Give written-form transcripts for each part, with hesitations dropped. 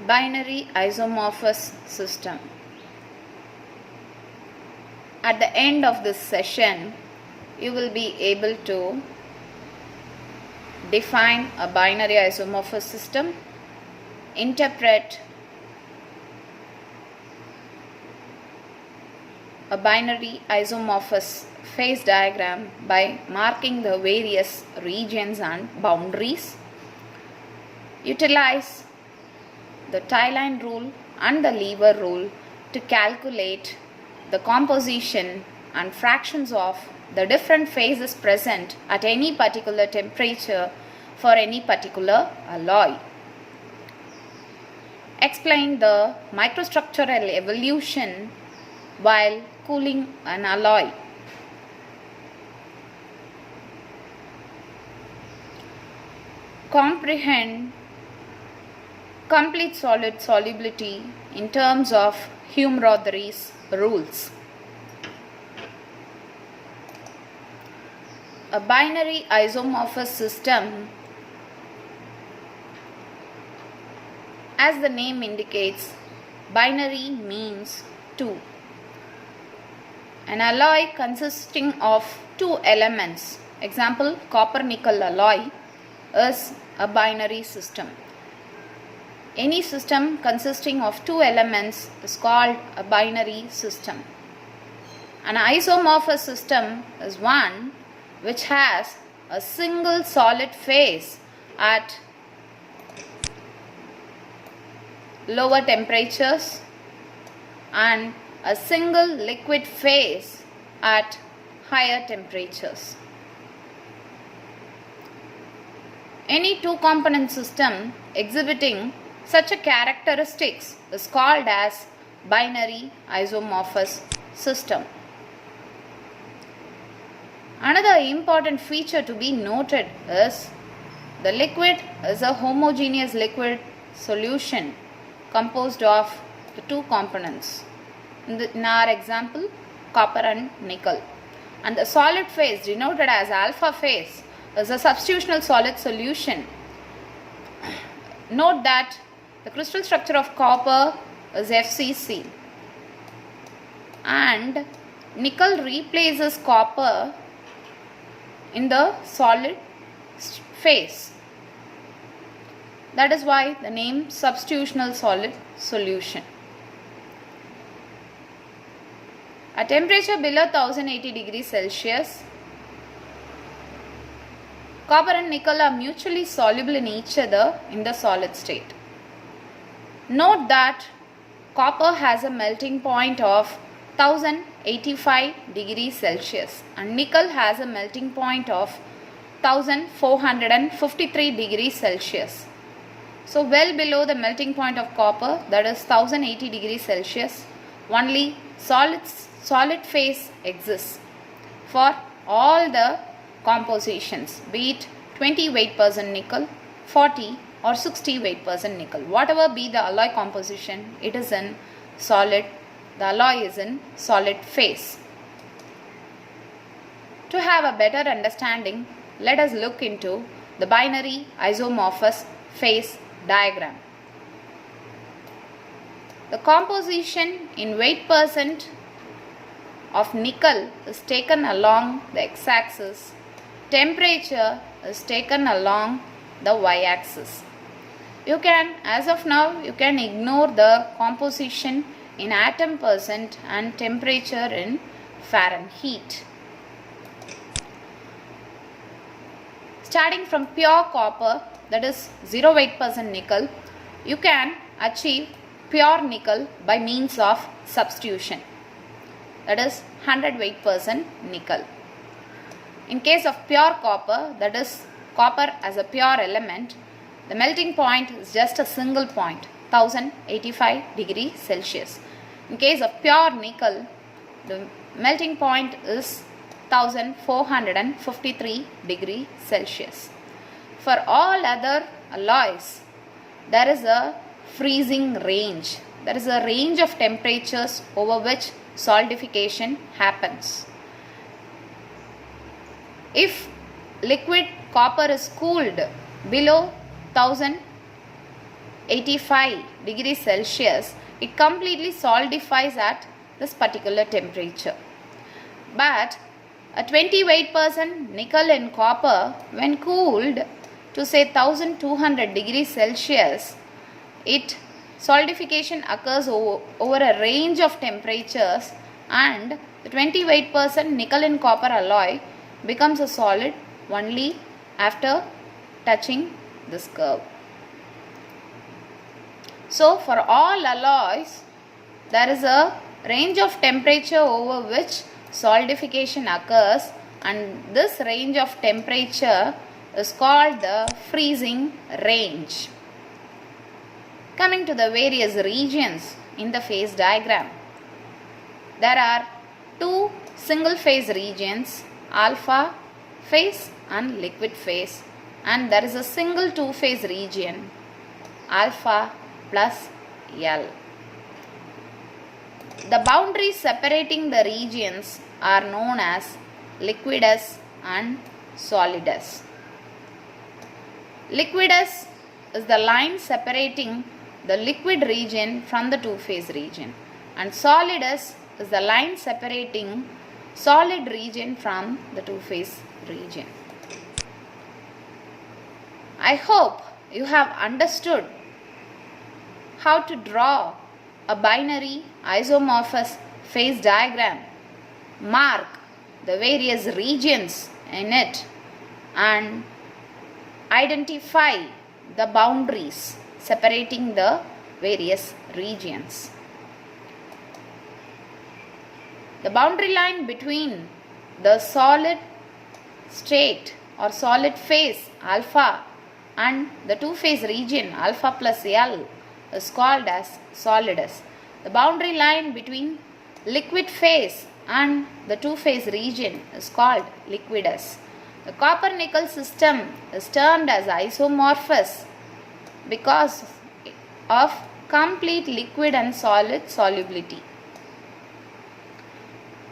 Binary isomorphous system. At the end of this session, you will be able to define a binary isomorphous system, interpret a binary isomorphous phase diagram by marking the various regions and boundaries, utilize the tie line rule and the lever rule to calculate the composition and fractions of the different phases present at any particular temperature for any particular alloy. Explain the microstructural evolution while cooling an alloy. Comprehend complete solid solubility in terms of Hume-Rothery's rules. A binary isomorphous system, as the name indicates, binary means two. An alloy consisting of two elements, example copper-nickel alloy, is a binary system. Any system consisting of two elements is called a binary system. An isomorphous system is one which has a single solid phase at lower temperatures and a single liquid phase at higher temperatures. Any two-component system exhibiting such a characteristics is called as binary isomorphous system. Another important feature to be noted is the liquid is a homogeneous liquid solution composed of the two components. In our example, copper and nickel. And the solid phase denoted as alpha phase is a substitutional solid solution. Note that the crystal structure of copper is FCC and nickel replaces copper in the solid phase. That is why the name substitutional solid solution. At temperature below 1080 degrees Celsius, copper and nickel are mutually soluble in each other in the solid state. Note that copper has a melting point of 1085 degrees Celsius and nickel has a melting point of 1453 degrees Celsius. So well below the melting point of copper, that is 1080 degrees Celsius, only solid phase exists for all the compositions, be it 20 weight% nickel, 40 or 60 weight% nickel. Whatever be the alloy composition, it is in solid, the alloy is in solid phase. To have a better understanding, let us look into the binary isomorphous phase diagram. The composition in weight% of nickel is taken along the x-axis, temperature is taken along the y-axis. You can, as of now, you can ignore the composition in atom% and temperature in Fahrenheit. Starting from pure copper, that is 0 weight% nickel, you can achieve pure nickel by means of substitution, that is 100 weight% nickel. In case of pure copper, that is copper as a pure element, the melting point is just a single point, 1085 degrees Celsius. In case of pure nickel, the melting point is 1453 degrees Celsius. For all other alloys, there is a freezing range. There is a range of temperatures over which solidification happens. If liquid copper is cooled below 1000 85 degrees Celsius, it completely solidifies at this particular temperature. But a 28% nickel and copper, when cooled to say 1200 degrees Celsius, it solidification occurs over a range of temperatures, and the 28% nickel and copper alloy becomes a solid only after touching this curve. So for all alloys, there is a range of temperature over which solidification occurs, and this range of temperature is called the freezing range. Coming to the various regions in the phase diagram, there are two single phase regions, alpha phase and liquid phase, and there is a single two phase region, alpha plus L. The boundaries separating the regions are known as liquidus and solidus. Liquidus is the line separating the liquid region from the two-phase region, and solidus is the line separating solid region from the two-phase region. I hope you have understood how to draw a binary isomorphous phase diagram, mark the various regions in it, and identify the boundaries separating the various regions. The boundary line between the solid state or solid phase alpha and the two-phase region alpha plus L is called as solidus. The boundary line between liquid phase and the two-phase region is called liquidus. The copper-nickel system is termed as isomorphous because of complete liquid and solid solubility.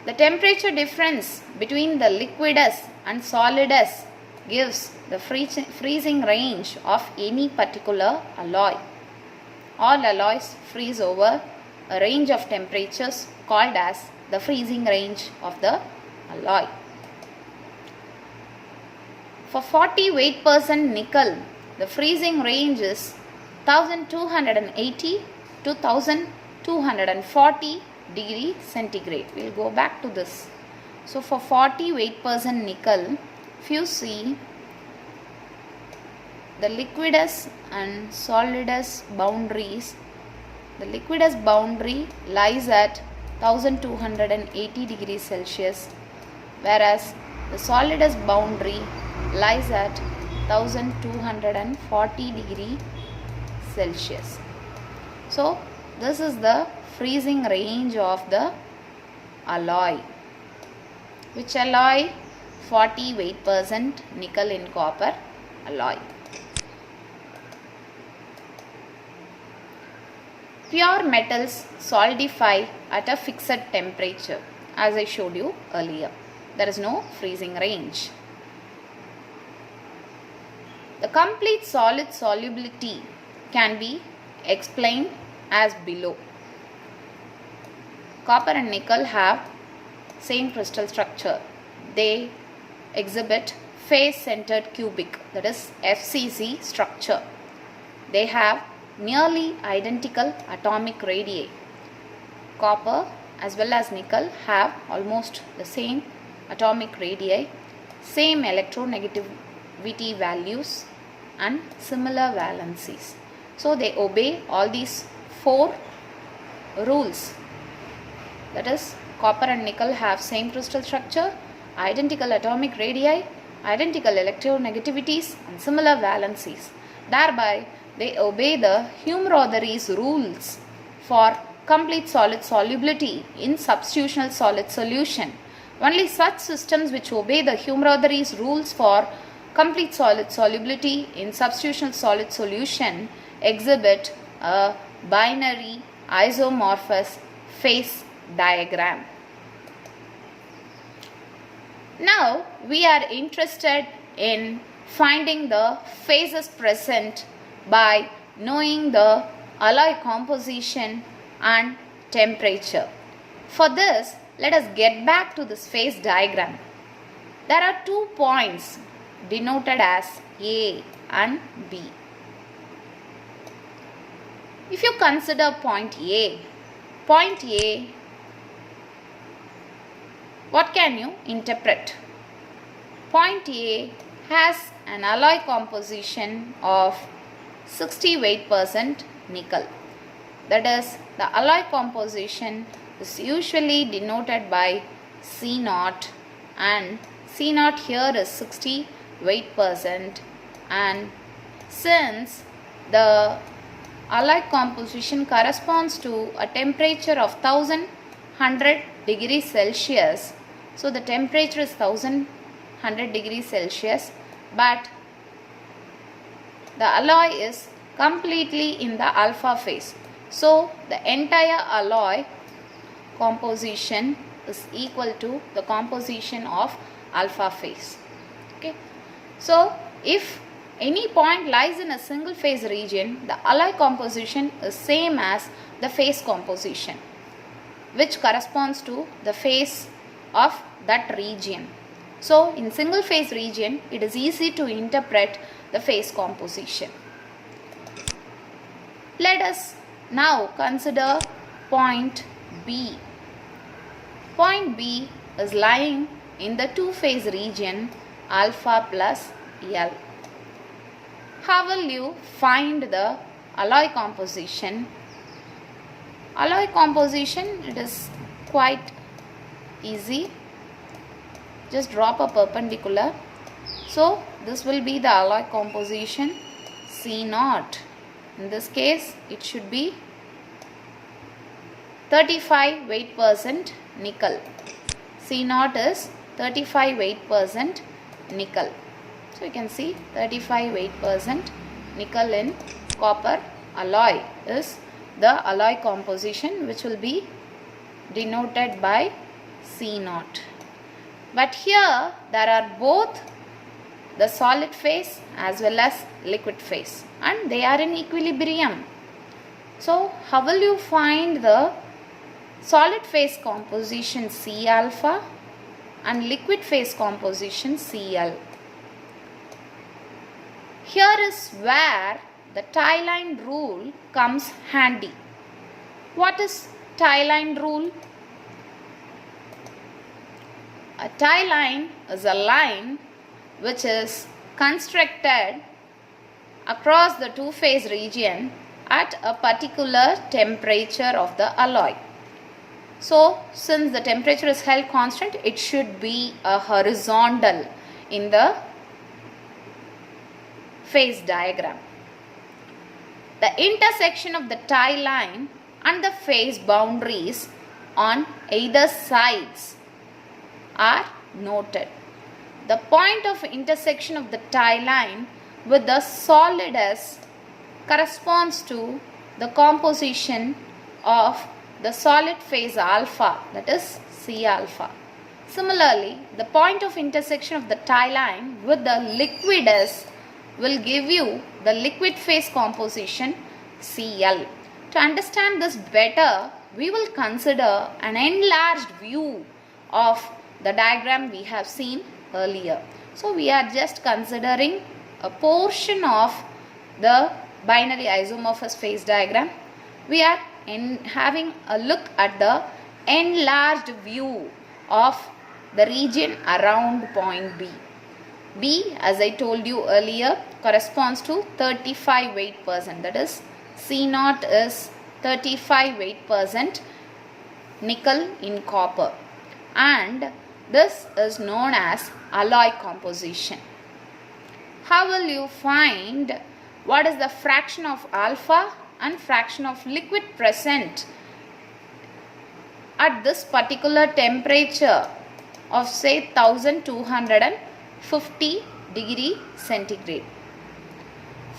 The temperature difference between the liquidus and solidus gives the freezing range of any particular alloy. All alloys freeze over a range of temperatures called as the freezing range of the alloy. For 48% nickel, the freezing range is 1280 to 1240 degree centigrade. We will go back to this. So for 48% nickel, if you see the liquidus and solidus boundaries, the liquidus boundary lies at 1280 degrees Celsius, whereas the solidus boundary lies at 1240 degree Celsius. So this is the freezing range of the alloy. Which alloy? 48% nickel in copper alloy. Pure metals solidify at a fixed temperature, as I showed you earlier. There is no freezing range. The complete solid solubility can be explained as below. Copper and nickel have same crystal structure. They exhibit face-centered cubic, that is FCC structure. They have nearly identical atomic radii. Copper as well as nickel have almost the same atomic radii, same electronegativity values and similar valencies. So they obey all these four rules. That is, copper and nickel have same crystal structure, identical atomic radii, identical electronegativities and similar valencies. Thereby, they obey the Hume-Rothery's rules for complete solid solubility in substitutional solid solution. Only such systems which obey the Hume-Rothery's rules for complete solid solubility in substitutional solid solution exhibit a binary isomorphous phase diagram. Now we are interested in finding the phases present by knowing the alloy composition and temperature. For this, let us get back to this phase diagram. There are 2 points denoted as A and B. If you consider point A, what can you interpret? Point A has an alloy composition of 60 weight% nickel. That is, the alloy composition is usually denoted by C0, and C0 here is 60 weight%, and since the alloy composition corresponds to a temperature of 1100 degrees Celsius, so the temperature is 1100 degrees Celsius, but the alloy is completely in the alpha phase. So the entire alloy composition is equal to the composition of alpha phase. Okay. So if any point lies in a single phase region, the alloy composition is same as the phase composition, which corresponds to the phase of that region. So in single phase region, it is easy to interpret the phase composition. Let us now consider point B. Point B is lying in the two-phase region alpha plus L. How will you find the alloy composition? Alloy composition, it is quite easy. Just drop a perpendicular. So this will be the alloy composition C0. In this case, it should be 35 weight% nickel. C0 is 35 weight% nickel. So you can see 35 weight% nickel in copper alloy is the alloy composition, which will be denoted by C0. But here there are both the solid phase as well as liquid phase, and they are in equilibrium. So how will you find the solid phase composition C alpha and liquid phase composition Cl? Here is where the tie line rule comes handy. What is tie line rule? A tie line is a line which is constructed across the two-phase region at a particular temperature of the alloy. So, since the temperature is held constant, it should be a horizontal in the phase diagram. The intersection of the tie line and the phase boundaries on either sides are noted. The point of intersection of the tie line with the solid S corresponds to the composition of the solid phase alpha, that is C alpha. Similarly, the point of intersection of the tie line with the liquid S will give you the liquid phase composition Cl. To understand this better, we will consider an enlarged view of the diagram we have seen earlier. So we are just considering a portion of the binary isomorphous phase diagram. We are having a look at the enlarged view of the region around point B. B, as I told you earlier, corresponds to 35 weight%. That is, C0 is 35 weight% nickel in copper, and this is known as alloy composition. How will you find what is the fraction of alpha and fraction of liquid present at this particular temperature of say 1250 degree centigrade?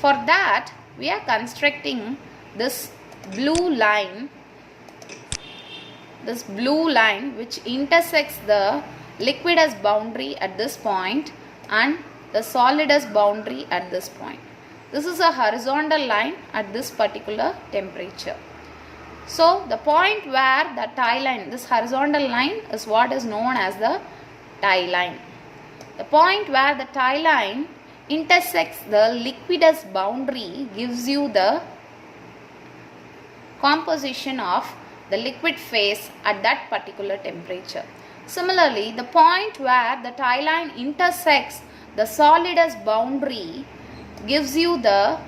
For that, we are constructing this blue line which intersects the liquidous boundary at this point and the solidus boundary at this point. this is a horizontal line at this particular temperature. So the point where the tie line, this horizontal line is what is known as the tie line. The point where the tie line intersects the liquidus boundary gives you the composition of the liquid phase at that particular temperature. Similarly, the point where the tie line intersects the solidus boundary gives you the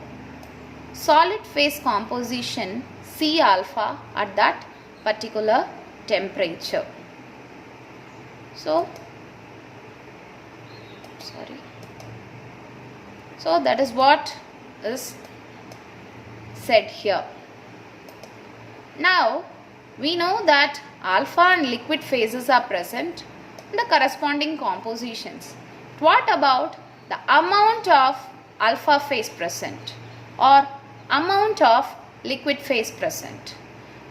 solid phase composition C alpha at that particular temperature. So that is what is said here. Now we know that alpha and liquid phases are present in the corresponding compositions. What about the amount of alpha phase present or amount of liquid phase present?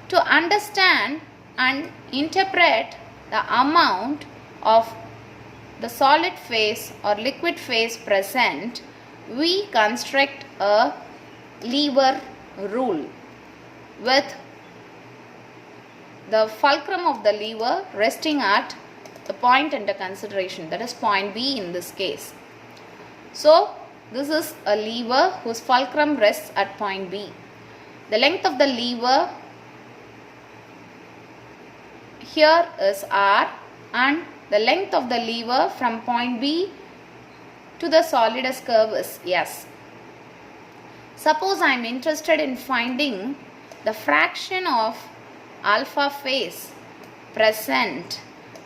To understand and interpret the amount of the solid phase or liquid phase present, we construct a lever rule with the fulcrum of the lever resting at the point under consideration, that is point B in this case. So this is a lever whose fulcrum rests at point B. The length of the lever here is R, and the length of the lever from point B to the solidus curve is S. Suppose I am interested in finding the fraction of alpha phase present,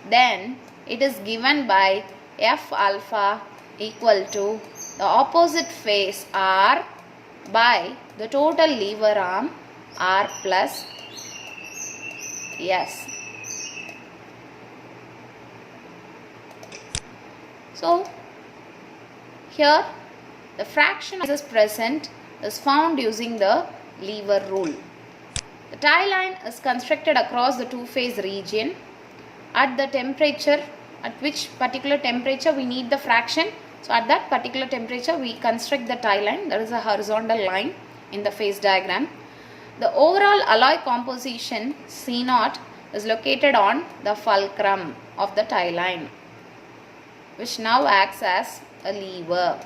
then it is given by F alpha equal to the opposite phase R by the total lever arm R plus S. So here the fraction is present is found using the lever rule. The tie line is constructed across the two-phase region at the temperature, at which particular temperature we need the fraction. So at that particular temperature we construct the tie line, that is a horizontal line in the phase diagram. The overall alloy composition C0 is located on the fulcrum of the tie line, which now acts as a lever.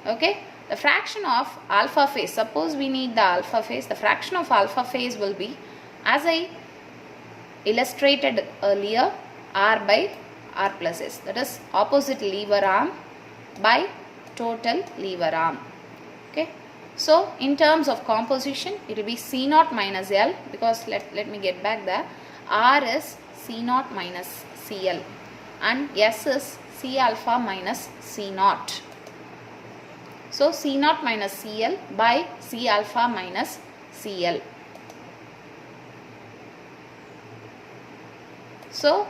Okay. The fraction of alpha phase, suppose we need the alpha phase, the fraction of alpha phase will be, as I illustrated earlier, R by R plus S, that is opposite lever arm by total lever arm. Okay. So in terms of composition, it will be C0 minus L, because let me get back there. R is C0 minus CL and S is C alpha minus C0. So C0 minus CL by C alpha minus CL. So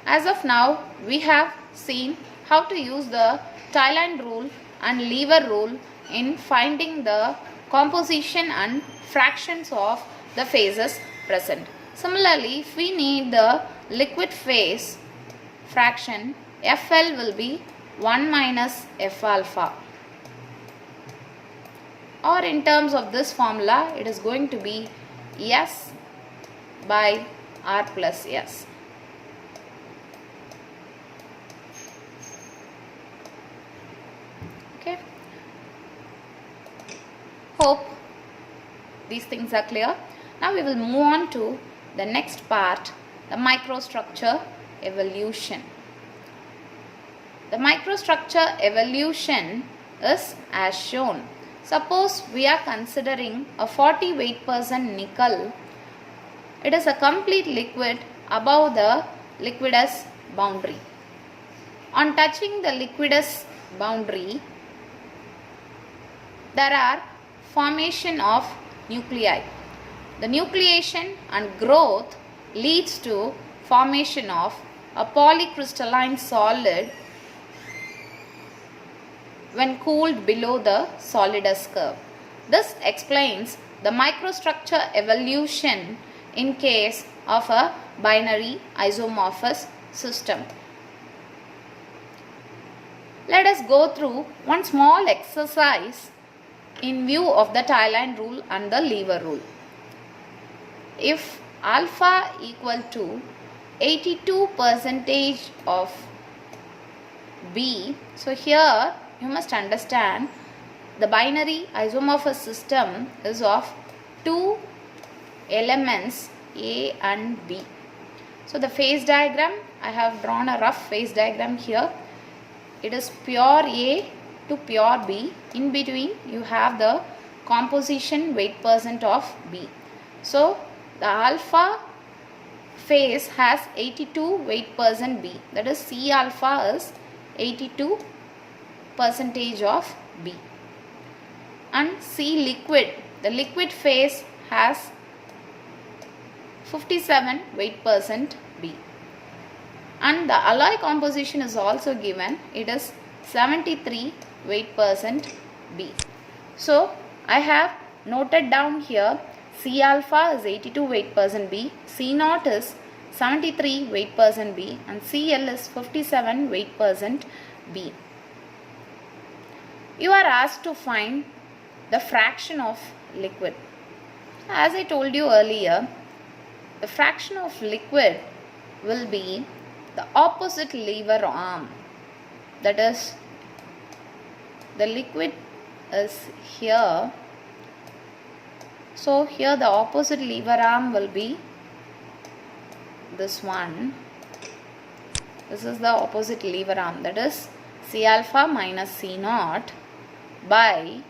as of now we have seen how to use the tie line rule and lever rule in finding the composition and fractions of the phases present. Similarly, if we need the liquid phase fraction, FL will be 1 minus F alpha, or in terms of this formula it is going to be S by R plus S. Okay. Hope these things are clear. Now we will move on to the next part, the microstructure evolution. The microstructure evolution is as shown. Suppose we are considering a 40 weight% nickel. It is a complete liquid above the liquidus boundary. On touching the liquidus boundary, there are formation of nuclei. The nucleation and growth leads to formation of a polycrystalline solid when cooled below the solidus curve. This explains the microstructure evolution in case of a binary isomorphous system. Let us go through one small exercise in view of the tie line rule and the lever rule. If alpha equal to 82 percentage of B, so here you must understand the binary isomorphous system is of two elements A and B. So the phase diagram, I have drawn a rough phase diagram here. It is pure A to pure B. In between you have the composition weight percent of B. So the alpha phase has 82 weight percent B. That is C alpha is 82 percentage of B. And C liquid, the liquid phase has 57 weight percent B. And the alloy composition is also given. It is 73 weight percent B. So I have noted down here C alpha is 82 weight percent B, C naught is 73 weight percent B, and Cl is 57 weight percent B. You are asked to find the fraction of liquid. As I told you earlier, the fraction of liquid will be the opposite lever arm. That is, the liquid is here. So here the opposite lever arm will be this one. This is the opposite lever arm, that is C alpha minus C naught by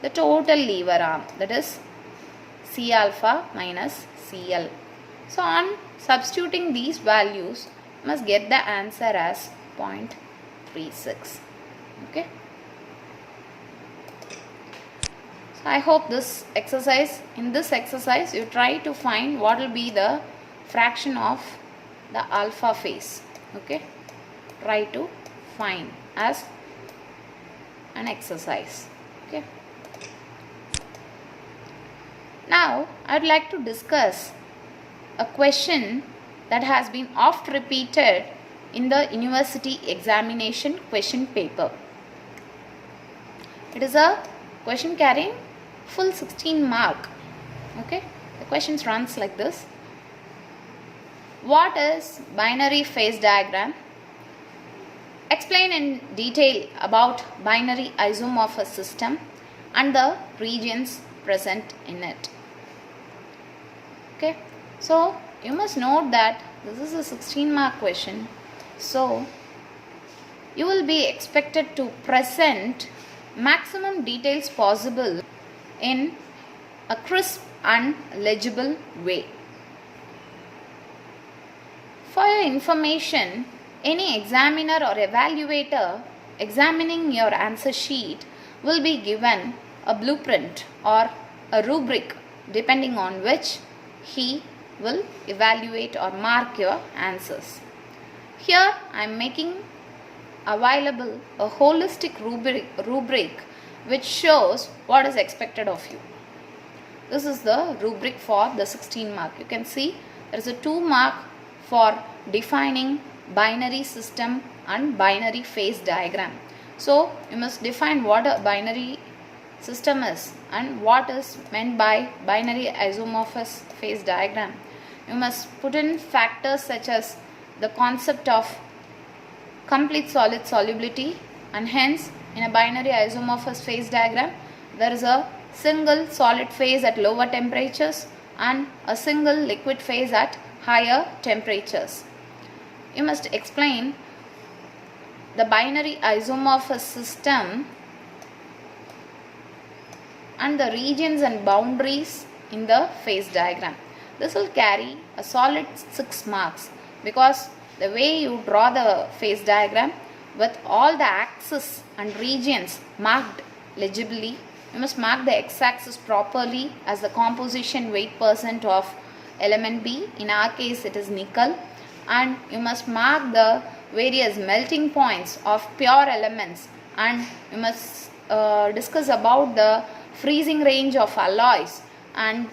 the total lever arm, that is C alpha minus Cl. So on substituting these values, you must get the answer as 0.36. Okay. So I hope in this exercise you try to find what will be the fraction of the alpha phase. Okay. Try to find as an exercise. Okay. Now I would like to discuss a question that has been oft repeated in the university examination question paper. It is a question carrying full 16 mark. Okay, the question runs like this. What is binary phase diagram? Explain in detail about binary isomorphous system and the regions present in it. Okay, so you must note that this is a 16 mark question. So you will be expected to present maximum details possible in a crisp and legible way. For your information, any examiner or evaluator examining your answer sheet will be given a blueprint or a rubric depending on which he will evaluate or mark your answers. Here I am making available a holistic rubric which shows what is expected of you. This is the rubric for the 16 mark. You can see there is a 2 mark for defining binary system and binary phase diagram. So you must define what a binary system is and what is meant by binary isomorphous phase diagram. You must put in factors such as the concept of complete solid solubility, and hence in a binary isomorphous phase diagram there is a single solid phase at lower temperatures and a single liquid phase at higher temperatures. You must explain the binary isomorphous system and the regions and boundaries in the phase diagram. This will carry a solid 6 marks because the way you draw the phase diagram with all the axes and regions marked legibly, you must mark the x-axis properly as the composition weight percent of element B. In our case it is nickel, and you must mark the various melting points of pure elements, and you must discuss about the freezing range of alloys, and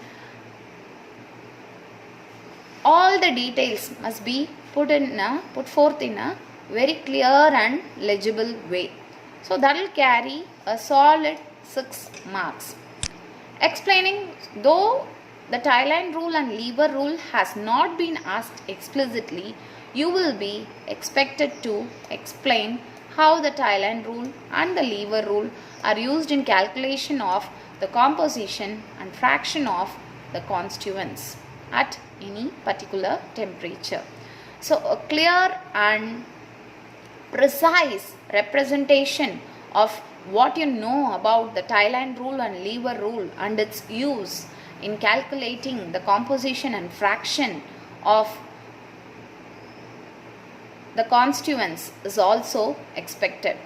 all the details must be put forth in a very clear and legible way. So that will carry a solid 6 marks. Explaining, though the tie line rule and lever rule has not been asked explicitly, you will be expected to explain how the tie line rule and the lever rule are used in calculation of the composition and fraction of the constituents at any particular temperature. So a clear and precise representation of what you know about the tie line rule and lever rule and its use in calculating the composition and fraction of the constituents is also expected.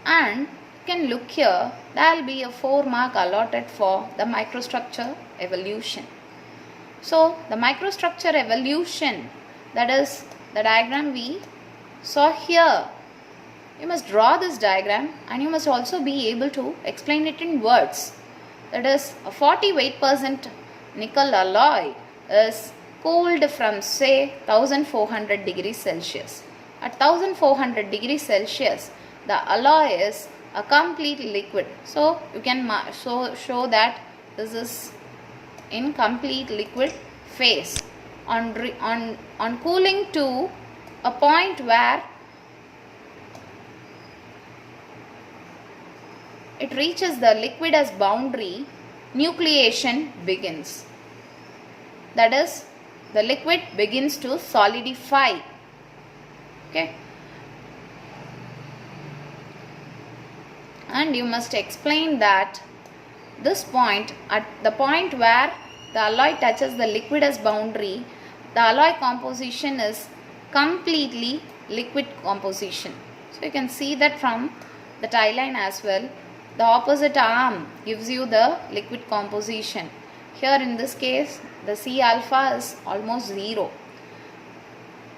And you can look here, there will be a 4 mark allotted for the microstructure evolution. So the microstructure evolution, that is the diagram we saw here. You must draw this diagram and you must also be able to explain it in words. That is, a 40 weight percent nickel alloy is cooled from say 1400 degrees Celsius. At 1400 degrees Celsius, the alloy is a complete liquid. So you can show that this is in complete liquid phase. On cooling to a point where it reaches the liquidous boundary, nucleation begins. That is, the liquid begins to solidify. Okay. And you must explain that this point, at the point where the alloy touches the liquidous boundary, the alloy composition is completely liquid composition. So you can see that from the tie line as well. The opposite arm gives you the liquid composition. Here in this case, the C alpha is almost 0.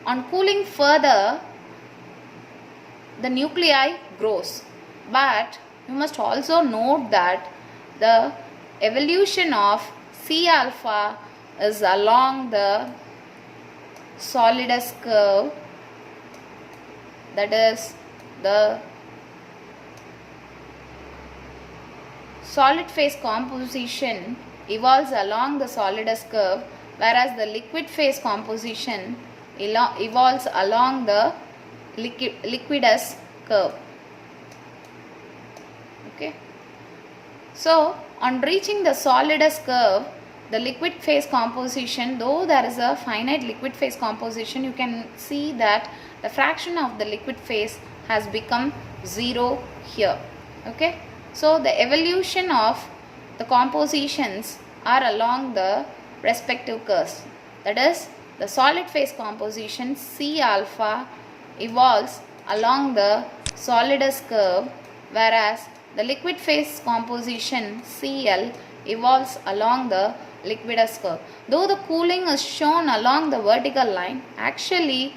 On cooling further, the nuclei grows. But you must also note that the evolution of C alpha is along the solidus curve, that is the solid phase composition evolves along the solidus curve, whereas the liquid phase composition evolves along the liquidus curve. Okay. So on reaching the solidus curve, the liquid phase composition, though there is a finite liquid phase composition, you can see that the fraction of the liquid phase has become 0 here. Okay. So the evolution of the compositions are along the respective curves. That is, the solid phase composition C alpha evolves along the solidus curve, whereas the liquid phase composition Cl evolves along the liquidus curve. Though the cooling is shown along the vertical line, actually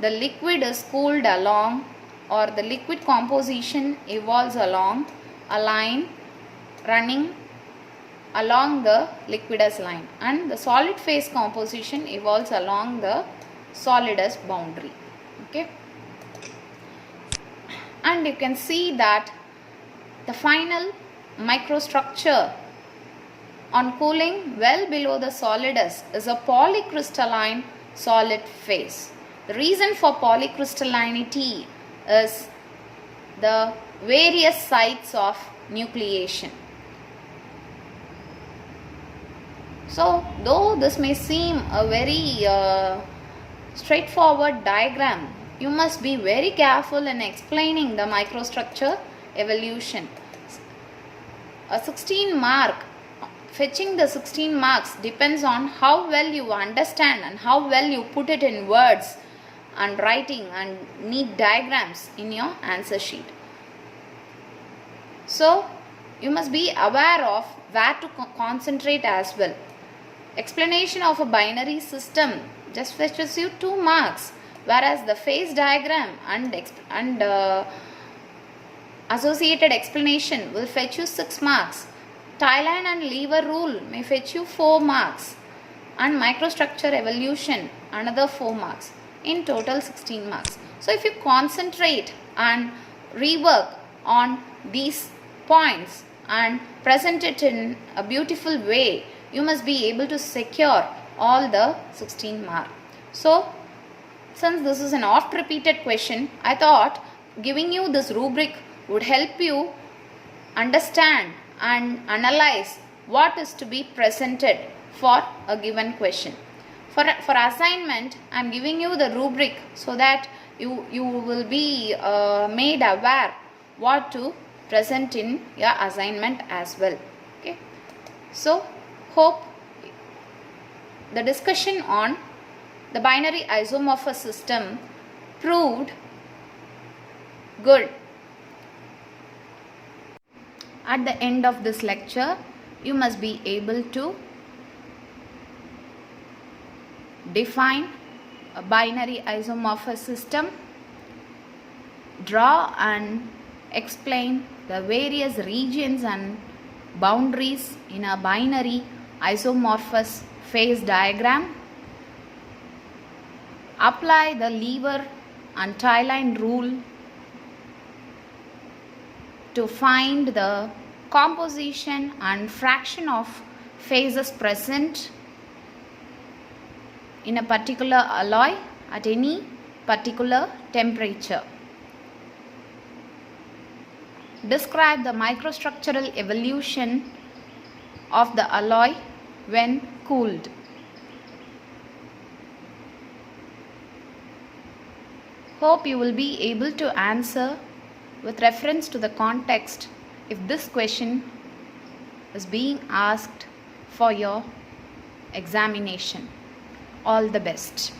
the liquid is cooled along, or the liquid composition evolves along a line running along the liquidus line, and the solid phase composition evolves along the solidus boundary. Okay. And you can see that the final microstructure on cooling well below the solidus is a polycrystalline solid phase. The reason for polycrystallinity is the various sites of nucleation. So though this may seem a very straightforward diagram, you must be very careful in explaining the microstructure evolution. A 16 mark, fetching the 16 marks depends on how well you understand and how well you put it in words and writing and neat diagrams in your answer sheet. So you must be aware of where to concentrate as well. Explanation of a binary system just fetches you 2 marks, whereas the phase diagram and associated explanation will fetch you 6 marks. Tie line and lever rule may fetch you 4 marks, and microstructure evolution another 4 marks. In total 16 marks. So if you concentrate and rework on these points and present it in a beautiful way, you must be able to secure all the 16 mark. So, since this is an oft repeated question, I thought giving you this rubric would help you understand and analyze what is to be presented for a given question. For assignment, I am giving you the rubric so that you will be made aware what to present in your assignment as well. Okay. So, hope the discussion on the binary isomorphous system proved good. At the end of this lecture, you must be able to define a binary isomorphous system, draw and explain the various regions and boundaries in a binary isomorphous phase diagram, apply the lever and tie line rule to find the composition and fraction of phases present in a particular alloy at any particular temperature. Describe the microstructural evolution of the alloy when cooled. Hope you will be able to answer with reference to the context if this question is being asked for your examination. All the best.